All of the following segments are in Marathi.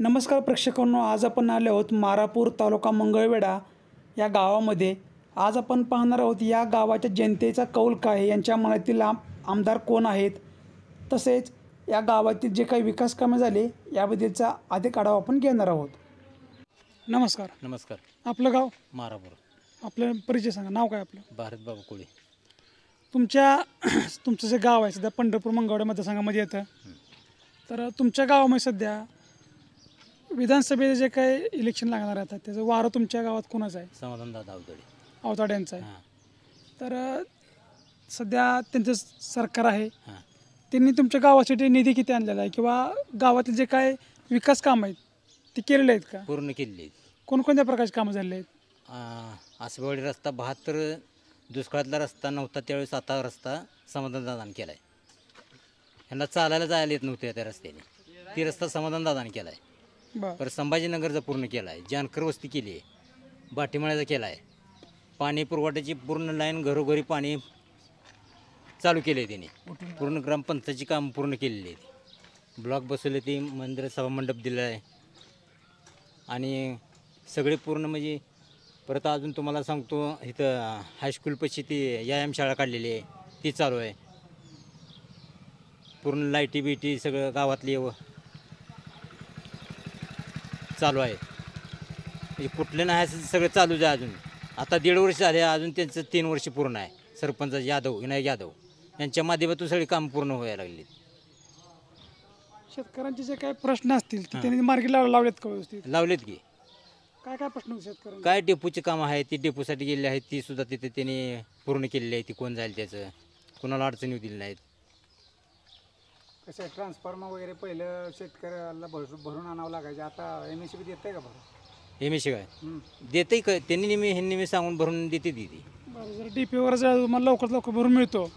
नमस्कार प्रेक्षकांनो, आज आपण आले आहोत मारापूर तालुका मंगळवेढा या गावामध्ये. आज आपण पाहणार आहोत या गावाच्या जनतेचा कौल काय आहे, यांच्या मनातील आमदार कोण आहेत, तसेच या गावातील जे काही विकास कामे झाले याबद्दलचा अधिक आढावा आपण घेणार आहोत. नमस्कार. नमस्कार. आपलं गाव? मारापूर. आपलं परिचय सांगा. नाव काय आपलं? भारत बाबू कोळी. तुमचं जे गाव आहे सध्या पंढरपूर मंगळवेढा मतदारसंघामध्ये येतं, तर तुमच्या गावामध्ये सध्या विधानसभेचे जे काही इलेक्शन लागणार आहे त्याचं वारं तुमच्या गावात कोणाचं आहे? समाधानदादा अवताडे यांचं आहे. तर सध्या त्यांचं सरकार आहे, त्यांनी तुमच्या गावासाठी निधी किती आणलेला आहे किंवा गावातील जे काय विकास कामं आहेत ते केलेले आहेत का? पूर्ण केलेले आहेत. कोणकोणत्या प्रकारची कामं झालेली आहेत? आसबेवाडी रस्ता 72, दुष्काळातला रस्ता नव्हता त्यावेळेस आता रस्ता समाधानदादाने केला आहे. ह्यांना चालायला जायला येत नव्हते त्या रस्त्याने, ती रस्ता समाधानदादाने केला आहे. बरं. संभाजीनगरचा पूर्ण केला आहे, जानकर वस्ती केली आहे, बाटीमाळ्याचा केला आहे, पाणी पुरवठ्याची पूर्ण लाईन घरोघरी पाणी चालू केले आहे त्यांनी. पूर्ण ग्रामपंचायतीची कामं पूर्ण केलेली आहेत. ब्लॉक बसवले, ते मंदिर सभामंडप दिलं आहे आणि सगळे पूर्ण म्हणजे परत अजून तुम्हाला सांगतो इथं हायस्कूलपाशी ती व्यायामशाळा काढलेली आहे, ती चालू आहे. पूर्ण लाईटी बिटी सगळं गावातली चालू आहे. कुठले नाही सगळं चालूच आहे. अजून आता 1.5 वर्ष झाले, अजून त्यांचं 3 वर्ष पूर्ण आहे. सरपंच विनायक यादव यांच्या माध्यमातून सगळी कामं पूर्ण व्हायला लागली. शेतकऱ्यांचे जे काही प्रश्न असतील ते त्यांनी मार्गी लावलेत का व्यवस्थित? लावलेत की. काय काय प्रश्न शेतकऱ्यांचे? काय डेपोची कामं आहेत, ती डेपोसाठी गेलेली आहेत, ती सुद्धा तिथे त्यांनी पूर्ण केलेली आहे. ती कोण जाईल त्याचं, कोणाला अडचणी दिली नाहीत. कसं आहे, ट्रान्सफॉर्मर वगैरे पहिलं शेतकऱ्याला भरून आणावं लागायचं, आता MSCB देत आहे का भरून? MSC काय देते का त्यांनी ह्यांनी सांगून भरून देते ती. बरं, जर DP वगैरे जर मला लवकरात लवकर भरून मिळतो?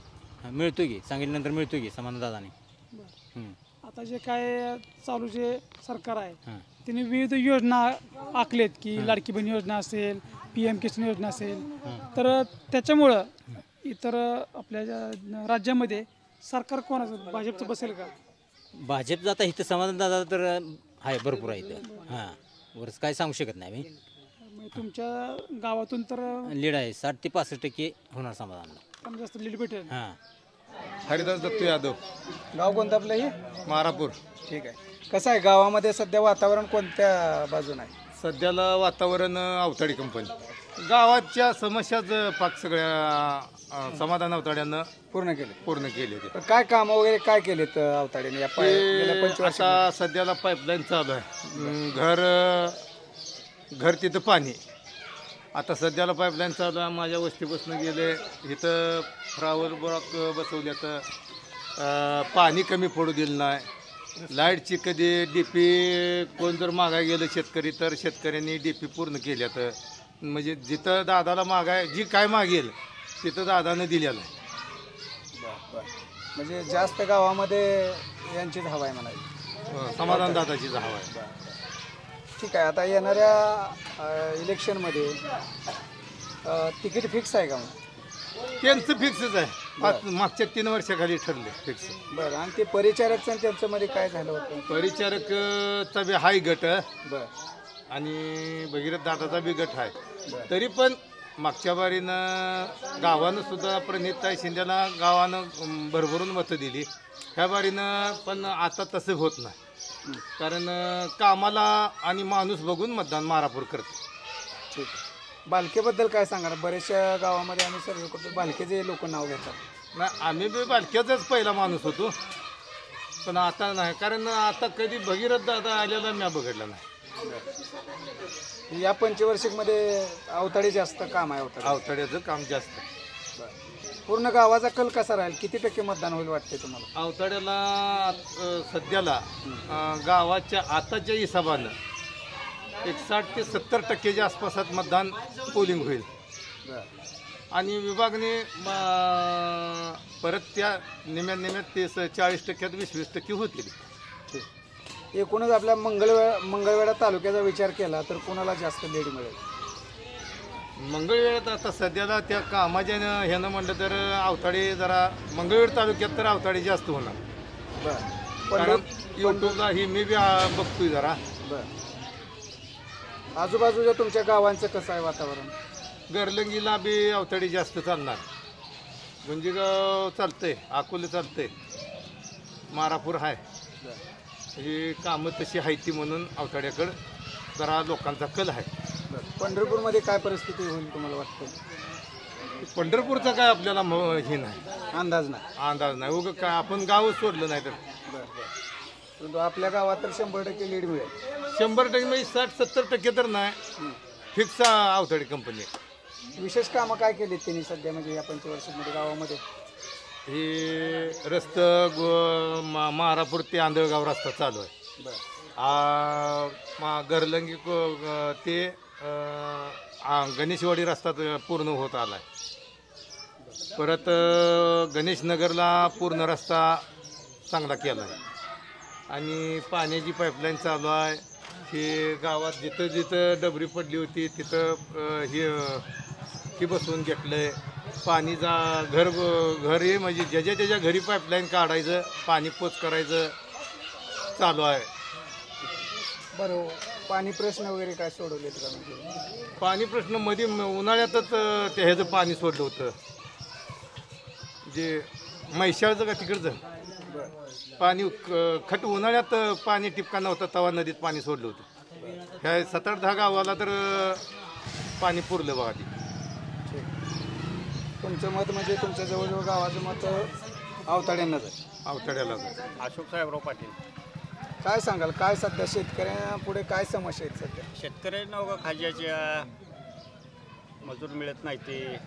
मिळतो की, सांगितल्यानंतर मिळतो की समाधानदादाने. आता जे काय चालू जे सरकार आहे त्यांनी विविध योजना आखलेत की लाडकी बहीण योजना असेल, PM किसान योजना असेल, तर त्याच्यामुळं इतर आपल्या राज्यामध्ये सरकार कोणाचं, भाजपचं बसेल का? भाजपचं आता इथं समाधानदादा तर आहे, भरपूर आहे इथं. वरच काय सांगू शकत नाही मी. तुमच्या गावातून तर लीड आहे, 60 ते 65% होणार समाधान. कमी जास्त लीड भेटेल. हरिदास दत्तू यादव. गाव कोणतं आपलं हे? मारापूर. ठीक आहे. कसं आहे गावामध्ये सध्या वातावरण कोणत्या बाजून आहे? सध्याला वातावरण अवताडी कंपनी. गावाच्या समस्याच पाक सगळ्या समाधान अवताड्यानं पूर्ण केले. ते. तर काय कामं वगैरे काय केलेत अवताडेने या गेल्या 25 वर्षात? आता सध्याला पाईपलाईन चालू आहे, घर तिथं पाणी. आता सध्याला पाईपलाईन चालू आहे. माझ्या वस्तीपासून गेले इथं फ्लावर ब्लॉक बसवले, तर पाणी कमी पडू दिलं नाही. लाईटची कधी DP कोण जर मागाय गेलं शेतकरी, तर शेतकऱ्यांनी DP पूर्ण केल्या. तर म्हणजे जिथं दादाला मागाय जी काय मागेल तिथं दादानं दिलेलं आहे. म्हणजे जास्त गावामध्ये यांचीच हवा आहे म्हणायची, समाधान दादाचीच हवा आहे. ठीक आहे. आता येणाऱ्या इलेक्शनमध्ये तिकीट फिक्स आहे का? मग त्यांचं फिक्सच आहे, मागच्या 3 वर्षाखाली ठरले फिक्स. बरं. आणि ते परिचारकचं आणि त्यांचं मध्ये काय झालं होतं? परिचारकचा बी हाय गट बरं आणि भगीरथ दादाचा बी गट आहे. तरी पण मागच्या बारीनं गावानं सुद्धा प्रणिताई शिंदेला गावानं भरभरून मतं दिली. ह्या बारीनं पण आता तसं होत नाही, कारण कामाला आणि माणूस बघून मतदान मारापूर करते. ठीक आहे. बालकेबद्दल काय सांगणार? बऱ्याचशा गावामध्ये आम्ही सर्व करतो, बालकेचे लोक नाव घेतात. नाही, आम्ही बी बालक्याचाच पहिला माणूस होतो, पण आता नाही, कारण आता कधी भगीरथ दादा आलेला मी बघितला नाही. या पंचवार्षिकमध्ये अवताडे जास्त काम आहे. अवताड्याचं काम जास्त. पूर्ण गावाचा कल कसा राहील? किती टक्के मतदान होईल वाटते तुम्हाला? अवताड्याला सध्याला गावाच्या आताच्या हिशोबानं 60 ते 70% आसपासात मतदान पोलिंग होईल. आणि विभागने परत त्या निम्यात 40% 20% होतील. एकूणच आपल्या मंगळवेढा तालुक्याचा विचार केला तर कोणाला जास्त लीड मिळेल? मंगळवेढ्यात आता सध्याला त्या कामाच्या ह्यानं म्हणलं तर अवताडे जरा, मंगळवेढ तालुक्यात तर अवताडे जास्त होणार. बरं. कारण यूट्यूबला ही मी बी बघतोय जरा. बरं. आजूबाजूच्या तुमच्या गावांचं कसं आहे वातावरण? गरलंगीला बी अवतडी जास्त चालणार. गुंजीगाव चालतंय, अकोले चालतंय, मारापूर आहे. ही कामं तशी आहे ती म्हणून अवताड्याकडं जरा लोकांचा कल आहे. पंढरपूरमध्ये काय परिस्थिती होईल तुम्हाला वाटतं? पंढरपूरचा काय आपल्याला हे नाही, अंदाज नाही. अंदाज नाही. उगं काय आपण गावच सोडलं नाही तर. परंतु आपल्या गावात तर 100% लीड मिळेल. 100% म्हणजे 60-70% तर नाही, फिक्स अवताडी कंपनी. विशेष कामं काय केलीत त्यांनी सध्या म्हणजे या पंचवर्षामध्ये गावामध्ये? हे रस्तं मारापूर ते आंधळगाव रस्ता चालू आहे. गरलंगी ते गणेशवाडी रस्ता पूर्ण होत आला आहे. परत गणेशनगरला पूर्ण रस्ता चांगला केला आहे. आणि पाण्याची पाईपलाईन चालू आहे. हे गावात जिथं जिथं डबरी पडली होती तिथं हे बसवून घेतलं आहे. पाणीचा घरी म्हणजे ज्याच्या त्याच्या घरी पाईपलाईन काढायचं, पाणी पोच करायचं चालू आहे. बरं, पाणी प्रश्न वगैरे काय सोडवलेत का? म्हणजे पाणी प्रश्न मध्ये उन्हाळ्यातच ते ह्याचं पाणी सोडलं होतं, जे म्हैसाळचं का तिकडचं पाणी खट उन्हाळ्यात पाणी टिपका नव्हतं तेव्हा नदीत पाणी सोडलं होतं. ह्या 7-8-10 गावाला तर पाणी पुरलं बघा. ती तुमचं मत म्हणजे तुमच्या जवळजवळ गावाचं मत अवताड्यांनाच आहे. अवताड्याला अशोक साहेबराव पाटील. काय सांगाल, काय सध्या शेतकऱ्यांपुढे काय समस्या आहेत सध्या? शेतकऱ्यांना उगा खाज्याच्या मजूर मिळत नाही, ते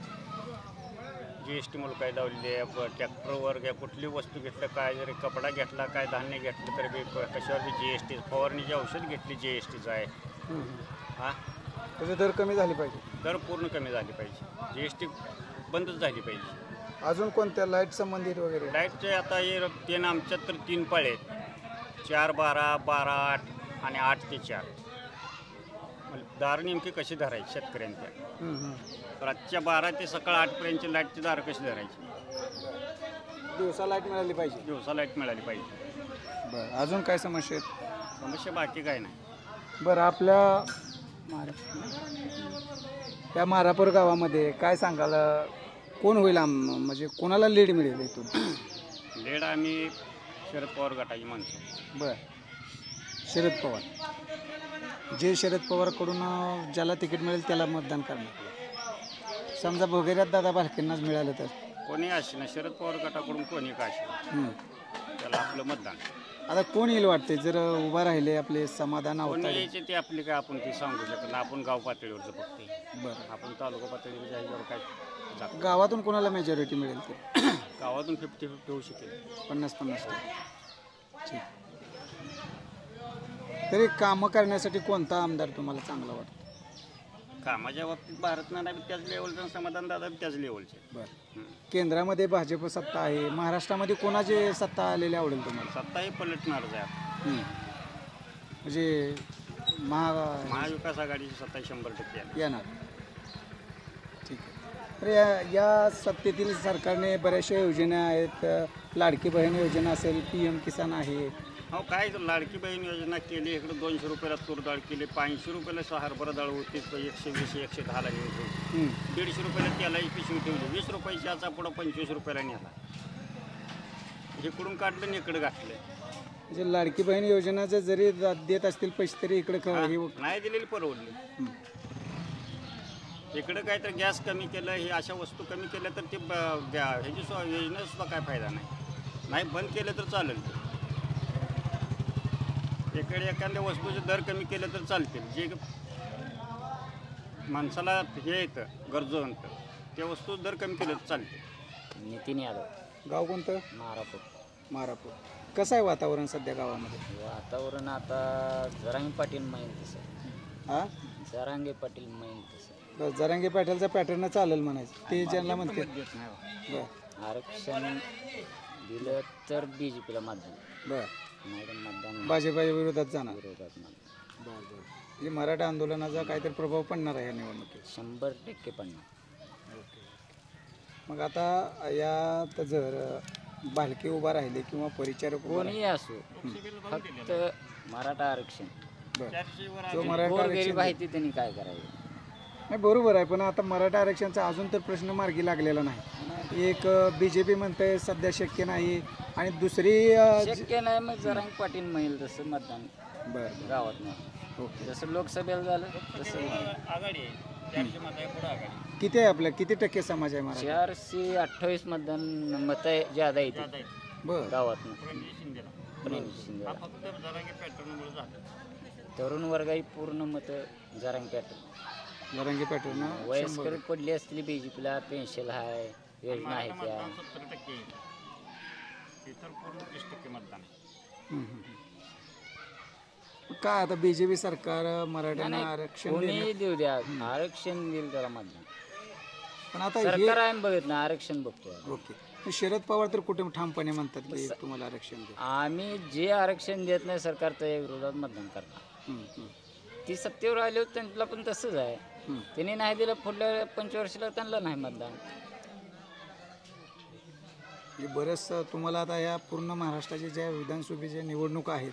GST मुलं काय लावलेली आहे. ट्रॅक्टरवर घ्या, कुठली वस्तू घेतलं, काय जरी कपडा घेतला, काय धान्य घेतलं तरी बी कशावर बी GST. फवारणीची औषध घेतली GSTचं आहे. हां, त्याचे दर कमी झाले पाहिजे. दर पूर्ण कमी झाली पाहिजे. GST बंदच झाली पाहिजे. अजून कोणत्या लाईट संबंधित वगैरे? लाईटचे आता हे 3 आमच्यात तर 3 पाळे आहेत. 4-12, 12-8 आणि 8 ते 4. दार नेमकी कशी धरायची शेतकऱ्यांच्या? रातच्या 12 ते सकाळ 8पर्यंतची लाईटची दार कशी धरायची? दिवसा लाईट मिळाली पाहिजे. दिवसा लाईट मिळाली पाहिजे. बरं, अजून काय समस्या आहेत? समस्या बाकी काय नाही. बरं, आपल्या त्या मारापूर गावामध्ये काय सांगाल, कोण होईल म्हणजे कोणाला लीड मिळेल इथून? लीड आम्ही शरद पवार गटाची माणसं. बरं, शरद पवार. जे शरद पवारकडून ज्याला तिकीट मिळेल त्याला मतदान करणार. समजा भोगेऱ्यात दादा भालकेंनाच मिळालं तर? कोणी असे ना, शरद पवार गटाकडून कोणी का असे त्याला आपलं मतदान. आता कोण येईल वाटते जर उभा राहिले आपले समाधान कोणी अवताडे? यायचे ते आपले काय आपण ते सांगू शकत नाही. आपण गाव पातळीवरचं बघते. बरं, आपण तालुका पातळीवर जागेवर काय जातो. गावातून कोणाला मेजॉरिटी मिळेल ते? गावातून 50-50 होऊ शकेल. 50-50. ठीक. तरी कामं करण्यासाठी कोणता आमदार तुम्हाला चांगला वाटतो? कामाच्या बाबतीत भारत नाना बी त्याच लेवलचं, समाधान दादा बी त्याच लेवलचे. बरं, केंद्रामध्ये भाजप सत्ता आहे, महाराष्ट्रामध्ये कोणाची सत्ता आलेली आवडेल तुम्हाला? सत्ताही पलटणारच आहे. म्हणजे महाविकास आघाडीची सत्ता 100% येणार. ठीक आहे. तर या सत्तेतील सरकारने बऱ्याचशा योजना आहेत. लाडकी बहीण योजना असेल, PM किसान आहे. हो, काय लाडकी बहीण योजना केली. इकडे 200 रुपयाला तूर डाळ केली, 500 रुपयाला हरभरा डाळ होती, 120-110ला होती, 150 रुपयाला तेलाची पिशवी ठेवली, 20 रुपयाची याचा पुढं 25 रुपयाला नेला. इकडून काढलं आणि इकडे घातलं. म्हणजे लाडकी बहीण योजनाचं जरी देत असतील पैसे तरी इकडे नाही दिलेली परवडली. इकडे काय तर गॅस कमी केलं, हे अशा वस्तू कमी केल्या तर ते ह्याची योजनेसुद्धा काय फायदा नाही. बंद केलं तर चालेल. इकडे एखाद्या वस्तूचे दर कमी केले तर चालतील. जे माणसाला हे येतं गरजवंत त्या वस्तू दर कमी केले तर चालते. नितीन यादव. गाव कोणतं? मारापूर. कसं आहे वातावरण सध्या गावामध्ये? वातावरण आता जरांगे पाटील माहीत तसं. हां, जरांगे पाटील माहीत तसं. बस, जरांगे पाटीलचा पॅटर्न चालेल म्हणायचं. ते ज्यांना म्हणते बरं, आरक्षण दिलं तर BJPला मतदान. बरं, नाही तर मतदान भाजपाच्या विरोधात जाणार. विरोधात मतदान. बरं. म्हणजे मराठा आंदोलनाचा काहीतरी प्रभाव पडणार आहे या निवडणुकीत? 100% पडणार. मग आता यात जर भालके उभा राहिले किंवा परिचारक उभा कोणीही असो फक्त मराठा आरक्षण राहिले जो मराठा गोरगरीब आरक्षण आहे ती त्यांनी काय करायचं. नाही बरोबर आहे, पण आता मराठा आरक्षणचा अजून तर प्रश्न मार्गी लागलेला नाही. एक BJP म्हणते सध्या शक्य नाही आणि दुसरी शक्य नाही मग जरांगे पाटील म्हणेल तसं मतदान बरं गावात नाही. ओके. जसं लोकसभेला झालं तसं आघाडी आहे 400 मत आहे पुढे आघाडी. किती आहे आपल्या किती टक्के समाज आहे मराठा? 428 मतदान मत ज्यादा येते बरं गावातनं. रणजित शिंदेला रणजित शिंदेला. फक्त जरांगे पॅटर्नमुळे झालं. तरुण वर्गाची पूर्ण मतं जरांगे पॅटर्न. जरांगे पॅटर्न वयस्कर पडली असली BJPला पेन्शन आहे योजना आहे त्या. मतदान 70% येईल. इतर पूर्ण 30% मतदान आहे. काय आता BJP सरकार मराठ्यांना आरक्षण कोणी देऊ द्या आरक्षण देईल त्याला मतदान. पण आता हे सरकार आम्ही बघत नाही आरक्षण बघतोय. ओके. शरद पवार तर कुठे ठामपणे म्हणतात की तुम्हाला आरक्षण द्या. आम्ही जे आरक्षण देत नाही सरकार त्या विरोधात मतदान करणार. ती सत्तेवर आले होते त्यांना पण तसंच आहे. त्यांनी नाही दिलं पुढल्या पंचवर्षीला त्यांना नाही मतदान. म्हणजे बरंच तुम्हाला आता या पूर्ण महाराष्ट्राच्या ज्या विधानसभेच्या निवडणुका आहेत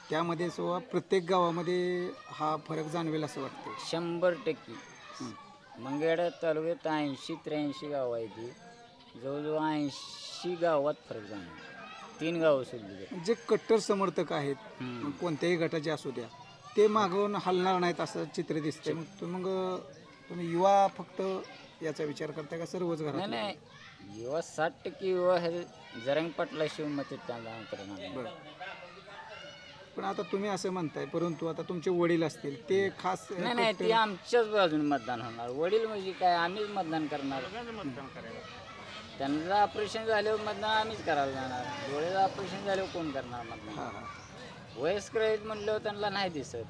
त्यामध्ये सुद्धा प्रत्येक गावामध्ये हा फरक जाणवेल असं वाटतं. 100%. मंगळवेढा तालुक्यात 80-83 गावं आहे ती. जवळजवळ 80 गावात फरक जाणवेल. 3 गावं सोडली. जे कट्टर समर्थक आहेत कोणत्याही गटाचे असू द्या ते मागून हलणार नाहीत असं चित्र दिसतंय. मग तुम्ही युवा फक्त याचा विचार करताय का सर्वच घरात? नाही नाही युवा 60% युवा हे जरांगे पाटलाशिवाय मत त्यांना करणार. बरं. पण आता तुम्ही असं म्हणताय परंतु आता तुमचे वडील असतील ते खास नाही नाही ते आमच्याच बाजूने मतदान होणार. वडील म्हणजे काय आम्हीच मतदान करणार. मतदान करायला त्यांचं ऑपरेशन झाल्यावर मतदान आम्हीच करायला जाणार. डोळ्याचं ऑपरेशन झाल्यावर कोण करणार मतदान. हां हां वयस्कर आहेत म्हणल्यावर त्यांना नाही दिसत.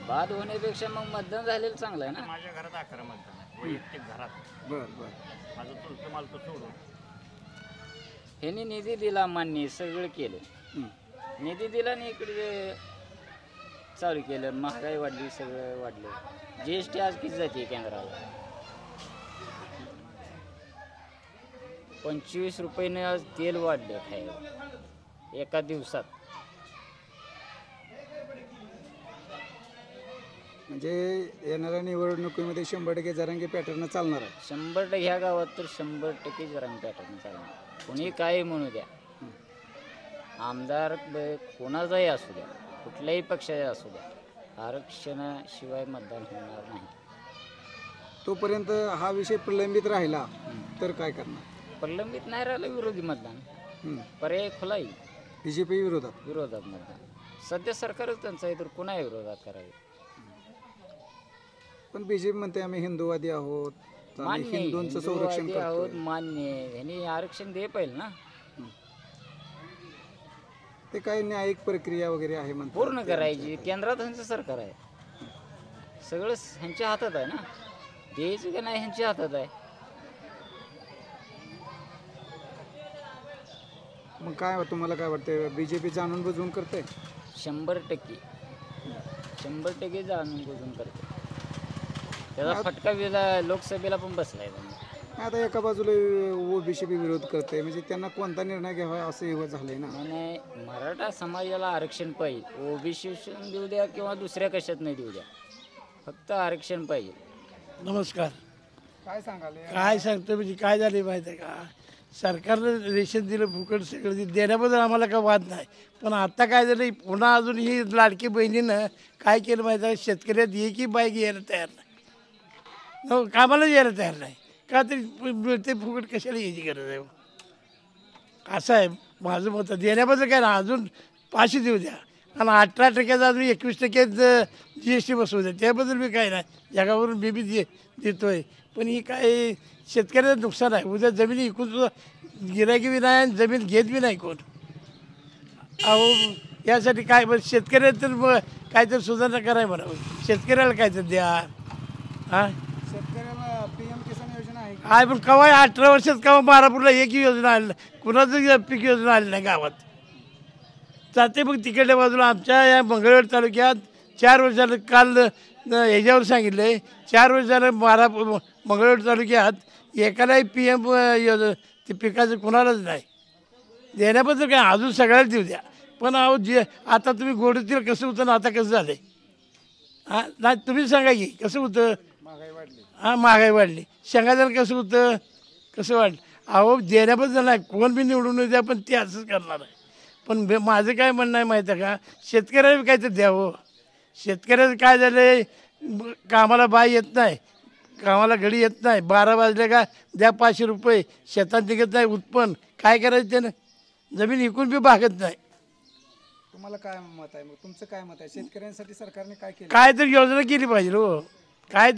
बाद होण्यापेक्षा मग मतदान झालेलं चांगलं आहे ना. माझ्या घरात 11 मतदान आहे वैयक्तिक घरात. बरं बरं. माझं चुलतं मालतं सोडून ह्यांनी निधी दिला मान्य सगळं केलं. निधी दिला आणि इकडे चालू केलं. महागाई वाढली सगळं वाढलं. GST आज किती जाते केंद्राला? 25 रुपयाने आज तेल वाढले खायला एका दिवसात. म्हणजे येणाऱ्या निवडणुकीमध्ये 100% जरांगे पॅटर्न चालणार आहे. 100% ह्या गावात तर 100% जरांगे पॅटर्न चालणार. कोणी काही म्हणू द्या. आमदार कोणाचाही असू द्या कुठल्याही पक्षाचा असू द्या आरक्षणाशिवाय मतदान होणार नाही. तोपर्यंत हा विषय प्रलंबित राहिला तर काय करणार? प्रलंबित नाही राहिलं विरोधी मतदान. पर्याय खुला येईल. BJP विरोधात मतदान. सध्या सरकारच त्यांचं आहे तर कुणा विरोधात करावे. पण BJP म्हणते आम्ही हिंदूवादी आहोत आम्ही मान्य हिंदूंचं संरक्षण हिंदूवादी आहोत करतो. मान्य ह्यांनी आरक्षण दे पाहिजे ना. ते काही न्यायिक प्रक्रिया वगैरे आहे म्हणतात. पूर्ण करायची. केंद्रात ह्यांचं सरकार आहे. सगळं ह्यांच्या हातात आहे ना. द्यायचं का नाही ह्यांच्या हातात आहे. मग काय तुम्हाला काय वाटतं BJP जाणून बुजून करते? 100% जाणून बुजून करते. त्याचा फटका लोकसभेला पण बसलाय. आता एका बाजूला OBC विरोध करते म्हणजे त्यांना कोणता निर्णय घ्यावा असं हे झालंय ना. आणि मराठा समाजाला आरक्षण पाहिजे. OBC देऊ द्या किंवा दुसऱ्या कशात नाही देऊ द्या फक्त आरक्षण पाहिजे. नमस्कार. काय सांगाल? काय सांगतो म्हणजे काय झाले माहीत आहे का? सरकारनं रेशन दिलं फुकट सगळं दिलं देण्याबद्दल आम्हाला काय वाद नाही. पण आता काय झालं पुन्हा अजून ही लाडकी बहिणीनं काय केलं माहीत आहे शेतकऱ्यात एकही बाईक यायला तयार नाही. कामाला यायला तयार नाही का तरी ते फुकट कशाला यायची गरज आहे. असं आहे माझं मत. देण्याबद्दल काय ना अजून 500 देऊ द्या आणि 18% अजून 21% GST बसवू द्या त्याबद्दल मी काय नाही. जगावरून मी बी देतोय. पण ही काय शेतकऱ्याचं नुकसान आहे. उद्या जमीन विकून सुद्धा गिरायकी बी नाही आणि जमीन घेत बी नाही कोण. अहो यासाठी काय बरं शेतकऱ्याला तर मग काय तर सुधारणा कराय म्हणावं. शेतकऱ्याला काय तर द्या. हां शेतकऱ्याला PM किसान योजना आहे. आहे पण केव्हा 18 वर्षात केव्हा मारापूरला एक योजना आली नाही. कुणाचं पीक योजना आली नाही गावात. जाते मग तिकडल्या बाजूला आमच्या या मंगळवेढा तालुक्यात 4 वर्ष झालं काल ह्याच्यावर सांगितलं आहे 4 वर्ष झालं मंगळवेढा तालुक्यात एकालाही PM योजना ते पिकाचं कुणालाच नाही. देण्याबद्दल काय अजून सगळ्याच देऊ द्या, पण अहो जे आता तुम्ही गोडीतील कसं होतं ना आता कसं झालं आहे? हां नाही तुम्ही सांगा की कसं होतं? हां महागाई वाढली. शेंगादार कसं होतं, कसं वाढलं? अहो देण्याबद्दल नाही, कोण बी निवडून येऊ द्या पण ते असंच करणार आहे. पण माझं काय म्हणणं आहे माहीत आहे का, शेतकऱ्याला बी काहीतरी द्यावं. शेतकऱ्याचं काय झालं आहे, कामाला बाई येत नाही, कामाला घडी येत नाही, 12 वाजले का द्या 500 रुपये, शेतात निघत नाही उत्पन्न, काय करायचं त्यानं? जमीन विकून बी भागत नाही. तुम्हाला काय मत आहे, मग तुमचं काय मत आहे? शेतकऱ्यांसाठी सरकारने काय केलं? काय तर योजना केली पाहिजे हो. काय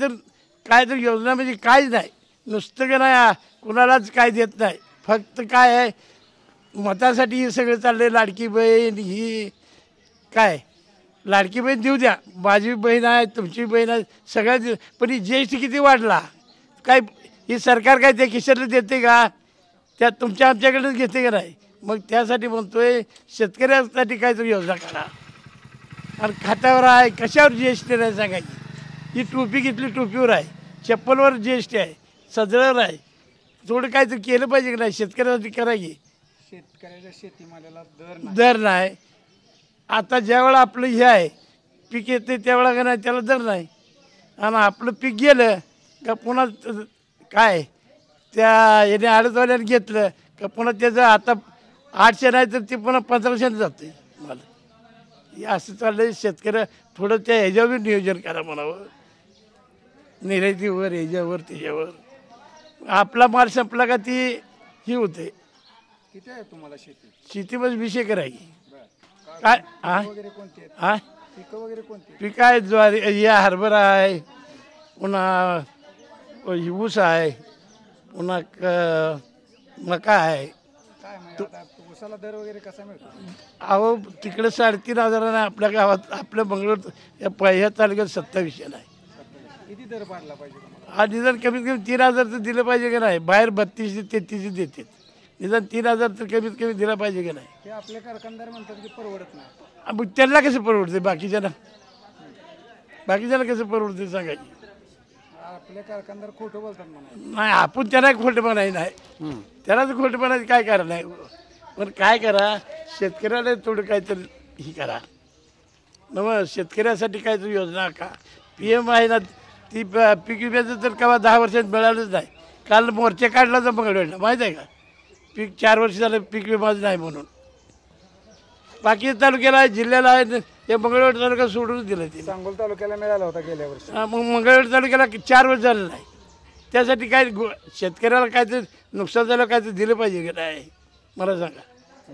तर योजना म्हणजे काहीच नाही, नुसतं का नाही कुणालाच काय देत नाही. फक्त काय आहे मतासाठी हे सगळं चाललंय. लाडकी बहीण ही काय, लाडकी बहीण देऊ द्या, माझी बहीण आहे तुमची बहीण आहे सगळ्या देऊ, पण ही GST किती वाढला काय, ही सरकार काय त्या खिशाला देते का, त्या तुमच्या आमच्याकडून घेते का नाही? मग त्यासाठी म्हणतोय शेतकऱ्यासाठी काहीतरी योजना करा. आणि खात्यावर आहे कशावर GST नाही सांगायची. ही टोपी घेतली टोपीवर आहे, चप्पलवर GST आहे, सजळ्यावर आहे. थोडं काहीतरी केलं पाहिजे की नाही शेतकऱ्यासाठी करायची. शेतकऱ्याच्या शेतीमालाला दर नाही. दर नाही. आता ज्यावेळा आपलं हे आहे पीक येते त्यावेळा का नाही त्याला दर नाही, आणि आपलं पीक गेलं का पुन्हा काय त्या याने आडतवाल्याने घेतलं का पुन्हा त्याचं आता 800 नाही तर ते पुन्हा 1500 जाते मला. हे असं चाललंय. शेतकऱ्या थोडं त्या ह्याच्यावर नियोजन करा म्हणावं, निर्यातीवर ह्याच्यावर त्याच्यावर. आपला माल संपला का ती ही होते. किती आहे तुम्हाला शेती? शेतीमध्ये विषय करायची काय हा वगैरे कोणती आहेत? हा पिकं वगैरे कोणती? पीक आहे ज्वारी, हे हरभरा आहे, पुन्हा ऊस आहे, पुन्हा मका आहे. काय म्हणजे आता ऊसाला दर वगैरे कसा मिळतो? अहो तिकडे 3,500 आहे, आपल्या गावात आपल्या बंगलोर ह्या तालुक्यात 2700 आहे. किती दर वाढला पाहिजे तुम्हाला? हा निदान कमीत कमी 3,000 तर दिलं पाहिजे का नाही? बाहेर 32-33 देतात, निदान 3,000 तर कमीत कमी दिला पाहिजे का नाही? हे आपले कारखानदार म्हणतात की परवडत नाही. मग त्यांना कसं परवडते, बाकीच्यांना कसं परवडते सांगायची? आपले कारखानदार खोटं बोलतात म्हणा. नाही आपण त्यांना खोटं म्हणाय नाही, त्याला तर खोटं म्हणायचं काय करा नाही. पण काय करा शेतकऱ्याला थोडं काहीतरी ही करा मग शेतकऱ्यासाठी काहीतरी योजना का. PM आहे ना ती पीक विम्याचं तर केव्हा 10 वर्षात मिळालंच नाही. काल मोर्चा काढला तर मंगळवेळला माहीत आहे का, पीक 4 वर्ष झालं पीक विमाच नाही म्हणून. बाकी तालुक्याला आहे जिल्ह्याला आहे, हे मंगळवेढ तालुका सोडूनच दिलं ते. सांगोल तालुक्याला मिळाला होता गेल्या वर्षी. मग मंगळवेढ तालुक्याला 4 वर्ष झालं नाही. त्यासाठी काय शेतकऱ्याला काहीतरी नुकसान झालं काहीतरी दिलं पाहिजे का नाही मला सांगा.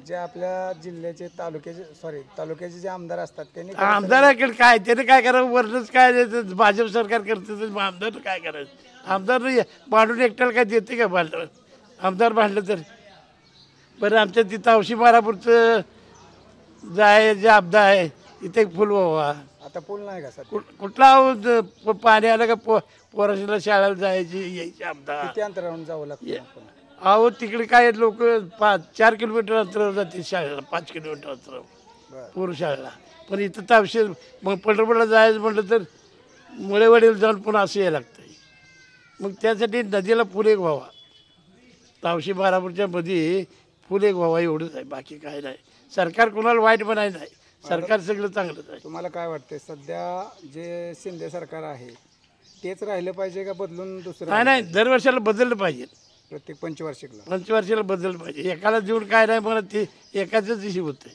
जे आपल्या जिल्ह्याचे तालुक्याचे जे आमदार असतात त्यांनी आमदाराकडे काय त्याने काय करावं, वरनंच काय द्यायचं, भाजप सरकार करतं तर आमदार काय करायचं. आमदार भांडून एकट्याला काय देते का भांडलं, आमदार भांडलं तर. बरं आमच्या तिथं औशी मारापूरचं जाय जे आपदा आहे इथे एक पूल व्हावा. आता पूल नाही का सर? कुठला पाणी आलं का पोराशीला शाळेला जायची यायची आपदा. किती अंतरावरून जावं लागतं? अहो तिकडे काय लोक 4 किलोमीटर अंतरावर जाते शाळेला, 5 किलोमीटर अंतरावर पूर्व शाळेला. पण इथं तावशे मग पंढरपूरला जायचं म्हटलं तर मुळेवाडीला जाऊन पुन्हा असं यायला लागतं. मग त्यासाठी नदीला पूल एक व्हावा, तावशी बारापूरच्या मध्ये पूल एक व्हावा एवढंच आहे, बाकी काय नाही. सरकार कोणाला वाईट म्हणायचं नाही, सरकार सगळं चांगलंच आहे. तुम्हाला काय वाटतंय सध्या जे शिंदे सरकार आहे तेच राहिलं पाहिजे का बदलून दुसरं? नाही दरवर्षाला बदललं पाहिजे, प्रत्येक पंचवार्षिकला पंचवार्षिकला बदललं पाहिजे. एकाला देऊन काय नाही म्हणत ते एकाच दिवशी होतं.